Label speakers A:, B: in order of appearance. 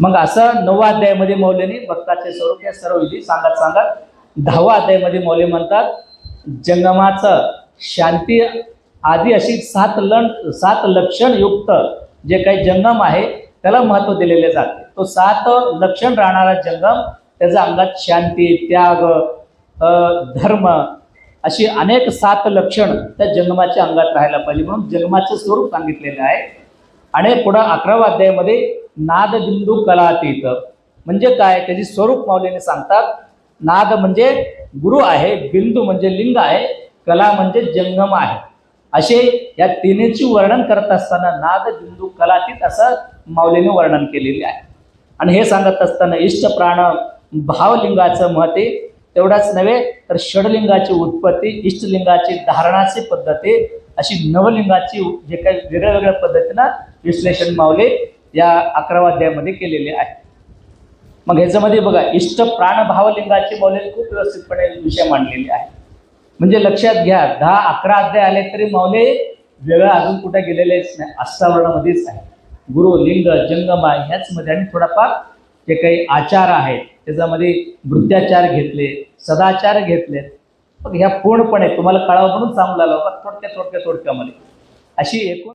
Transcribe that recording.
A: मग असं 9व्या अध्यायामध्ये मौल्यांनी भक्ताचे स्वरूप या सर्व विधी सांगत सांगत 10व्या अध्यायामध्ये मौल्य म्हणतात जंगमाचं शांती आदी अशी 7 लक्षण युक्त जे काही जंगम आहे त्याला महत्व दिलेले जाते। तो 7 लक्षण राहणारा जंगम त्याच्या अंगात शांती, त्याग, धर्म अशी अनेक 7 लक्षण त्या जंगमाच्या अंगात राहायला पाहिजे म्हणून जंगमाचं स्वरूप सांगितलेलं आहे। आणि पुढे 11व्या अध्यायामध्ये नाद बिंदू कलातीत म्हणजे काय त्याची स्वरूप मौल्यांनी सांगतात। नाद म्हणजे गुरु आहे, बिंदू म्हणजे लिंग आहे, कला म्हणजे जंगम आहे, असे या तिन्हीची वर्णन करत असताना नाद बिंदू कलातीत असं मौल्यांनी वर्णन केलेले आहे। आणि हे सांगत असताना इष्ट प्राण भावलिंगाचं महत्त्व तेवढाच नव्हे तर षडलिंगाची उत्पत्ती, इष्टलिंगाची धारणाची पद्धती अशी नवलिंगाची जे काही वेगळ्या वेगळ्या पद्धतीनं विश्लेषण माऊली या 11व्या अध्यायामध्ये केलेले आहे। मग ह्याच्यामध्ये बघा इष्ट प्राण भावलिंगाची मौल्य खूप व्यवस्थितपणे विषय मांडलेले आहे। म्हणजे लक्षात घ्या 10-11 अध्याय आले तरी मौल्य वेगळं अजून कुठे गेलेलेच नाही, अष्टावरणामध्येच आहे। गुरु, लिंग, जंगमा ह्याच मध्ये आणि थोडाफार जे काही आचार आहेत त्याच्यामध्ये वृत्त्याचार घेतले, सदाचार घेतले। मग ह्या पूर्णपणे तुम्हाला कळावं म्हणून सांगू लागलो थोडक्यामध्ये अशी एकूण